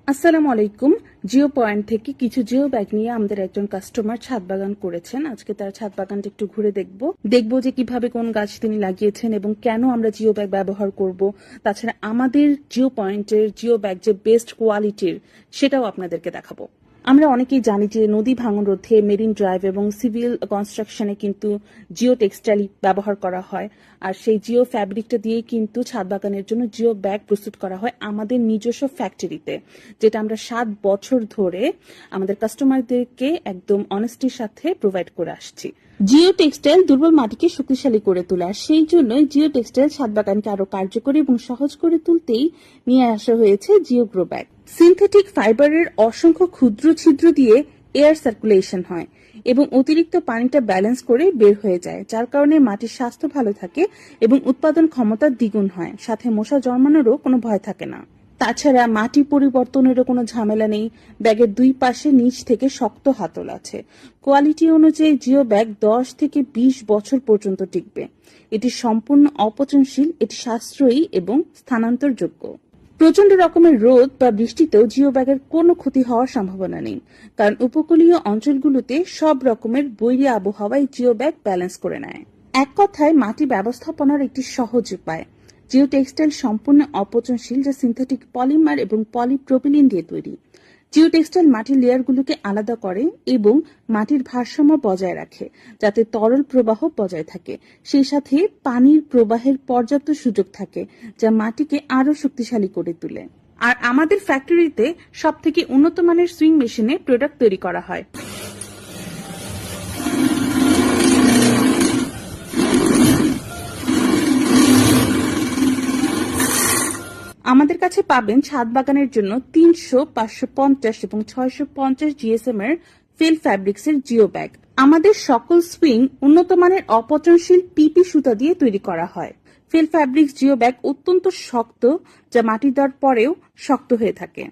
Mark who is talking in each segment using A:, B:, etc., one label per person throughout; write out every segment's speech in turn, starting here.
A: আসসালামু আলাইকুম। জিও পয়েন্ট থেকে কিছু জিও ব্যাগ নিয়ে আমাদের একজন কাস্টমার ছাদ বাগান করেছেন। আজকে তার ছাদ বাগানটা একটু ঘুরে দেখব যে কিভাবে কোন গাছ তিনি লাগিয়েছেন এবং কেন আমরা জিও ব্যাগ ব্যবহার করব। তাছাড়া আমাদের জিও পয়েন্টের জিও ব্যাগ যে বেস্ট কোয়ালিটির সেটাও আপনাদেরকে দেখাবো। আমরা অনেকেই জানি যে নদী ভাঙন রোধে মেরিন ড্রাইভ এবং সিভিল কনস্ট্রাকশনে কিন্তু জিও টেক্সটাইল ব্যবহার করা হয়, আর সেই জিও ফ্যাব্রিকটা দিয়েই কিন্তু ছাদ বাগানের জন্য জিও ব্যাগ প্রস্তুত করা হয় আমাদের নিজস্ব ফ্যাক্টরিতে, যেটা আমরা 7 বছর ধরে আমাদের কাস্টমারদেরকে একদম অনেস্টির সাথে প্রোভাইড করে আসছি। জিও টেক্সটাইল দুর্বল মাটিকে শক্তিশালী করে তোলে, আর সেই জন্যই জিও টেক্সটাইল ছাদ বাগানকে আরো কার্যকরী এবং সহজ করে তুলতেই নিয়ে আসা হয়েছে জিও গ্রো ব্যাগ। সিনথেটিক ফাইবারের অসংখ্য ক্ষুদ্র ছিদ্র দিয়ে এয়ার সার্কুলেশন হয় এবং অতিরিক্ত পানিটা ব্যালেন্স করে বের হয়ে যায়, যার কারণে মাটির স্বাস্থ্য ভালো থাকে এবং উৎপাদন ক্ষমতা দ্বিগুণ হয়। সাথে মশা জন্মানোরও কোনো ভয় থাকে না। তাছাড়া মাটি পরিবর্তনেরও কোনো ঝামেলা নেই। ব্যাগের দুই পাশে নিচ থেকে শক্ত হাতল আছে। কোয়ালিটি অনুযায়ী জিও ব্যাগ 10 থেকে 20 বছর পর্যন্ত টিকবে। এটি সম্পূর্ণ অপচনশীল, এটি সাশ্রয়ী এবং স্থানান্তরযোগ্য। প্রচন্ড রকমের রোদ বা বৃষ্টিতেও জিও ব্যাগের কোনো ক্ষতি হওয়ার সম্ভাবনা নেই, কারণ উপকূলীয় অঞ্চলগুলোতে সব রকমের বৈরী আবহাওয়ায় জিও ব্যাগ ব্যালেন্স করে নেয়। এক কথায় মাটি ব্যবস্থাপনার একটি সহজ উপায়। জিও টেক্সটাইল সম্পূর্ণ অপচনশীল, যা সিনথেটিক পলিমার এবং পলিপ্রোপিলিন দিয়ে তৈরি। জিও টেক্সটাইল মাটির লেয়ারগুলোকে আলাদা করে এবং মাটির ভারসাম্য বজায় রাখে, যাতে তরল প্রবাহ বজায় থাকে। সেই সাথে পানির প্রবাহের পর্যাপ্ত সুযোগ থাকে, যা মাটিকে আরো শক্তিশালী করে তোলে। আর আমাদের ফ্যাক্টরিতে সবথেকে উন্নত মানের সুইং মেশিনে প্রোডাক্ট তৈরি করা হয়। আমাদের কাছে পাবেন ছাদ বাগানের জন্য 300, 550 এবং 650 জিএসএম এর ফিল ফ্যাব্রিক্স এর জিও ব্যাগ। আমাদের সকল সুইং উন্নত মানের অপচনশীল পিপি সুতা দিয়ে তৈরি করা হয়। ফিল ফ্যাব্রিক্স জিও ব্যাগ অত্যন্ত শক্ত, যা মাটি দেওয়ার পরেও শক্ত হয়ে থাকে।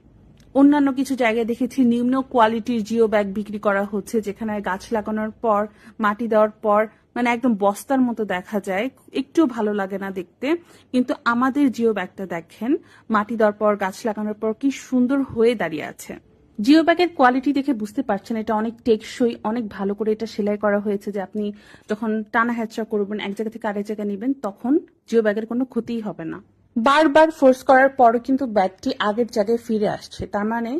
A: অন্যান্য কিছু জায়গায় দেখেছি নিম্ন কোয়ালিটির জিও ব্যাগ বিক্রি করা হচ্ছে, যেখানে গাছ লাগানোর পর মাটি দেওয়ার পর মানে একদম বস্তার মতো দেখা যায়, একটু ভালো লাগে না দেখতে। কিন্তু আমাদের জিও ব্যাগটা দেখেন, মাটি দেওয়ার পর গাছ লাগানোর পর কি সুন্দর হয়ে দাঁড়িয়ে আছে। জিও ব্যাগের কোয়ালিটি দেখে বুঝতে পারছেন এটা অনেক টেকসই, অনেক ভালো করে এটা সেলাই করা হয়েছে, যে আপনি যখন টানা হ্যাচড়া করবেন এক জায়গা থেকে আরেক জায়গায় নেবেন তখন জিও ব্যাগের কোনো ক্ষতিই হবে না। বারবার ফোর্স করার পরও কিন্তু ব্যাগটি আগের জায়গায় ফিরে আসছে, তার মানে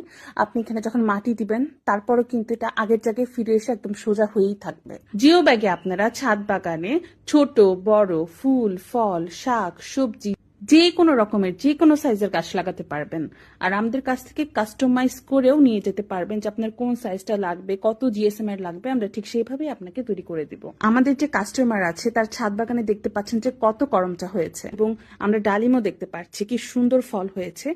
A: আপনি এখানে যখন মাটি দিবেন তারপরও কিন্তু এটা আগের জায়গায় ফিরে এসে একদম সোজা হয়েই থাকবে। জিও ব্যাগে আপনারা ছাদ বাগানে ছোট বড় ফুল ফল শাক সবজি যে কোনো রকমের যে কোনো সাইজের গাছ লাগাতে পারবেন, আর আমাদের কাছ থেকে কাস্টমাইজ করেও নিয়ে যেতে পারবেন যে আপনার কোন সাইজটা লাগবে, কত জিএসএম এর লাগবে, আমরা ঠিক সেইভাবেই আপনাকে তৈরি করে দিব। আমাদের যে কাস্টমার আছে তার ছাদ বাগানে দেখতে পাচ্ছেন যে কত করমচা হয়েছে এবং আমরা ডালিমও দেখতে পাচ্ছি কি সুন্দর ফল হয়েছে।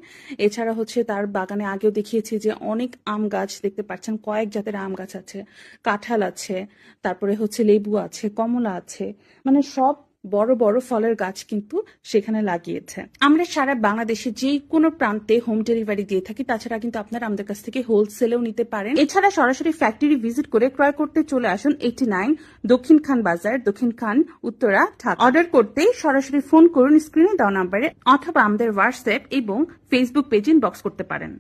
A: এছাড়া হচ্ছে তার বাগানে আগেও দেখিয়েছি যে অনেক আম গাছ দেখতে পাচ্ছেন, কয়েক জাতের আম গাছ আছে, কাঁঠাল আছে, তারপরে হচ্ছে লেবু আছে, কমলা আছে, মানে সব বড় বড় ফলের গাছ কিন্তু সেখানে লাগিয়েছে। আমরা সারা বাংলাদেশে যে কোনো প্রান্তে হোম ডেলিভারি দিয়ে থাকি। তাছাড়া কিন্তু আপনারা আমাদের কাছ থেকে হোলসেলেও নিতে পারেন। এছাড়া সরাসরি ফ্যাক্টরি ভিজিট করে ক্রয় করতে চলে আসুন 89 দক্ষিণ খান বাজার, দক্ষিণ খান, উত্তরা, ঢাকা। অর্ডার করতে সরাসরি ফোন করুন স্ক্রিনে দেওয়া নাম্বারে, অথবা আমাদের হোয়াটসঅ্যাপ এবং ফেসবুক পেজে ইনবক্স করতে পারেন।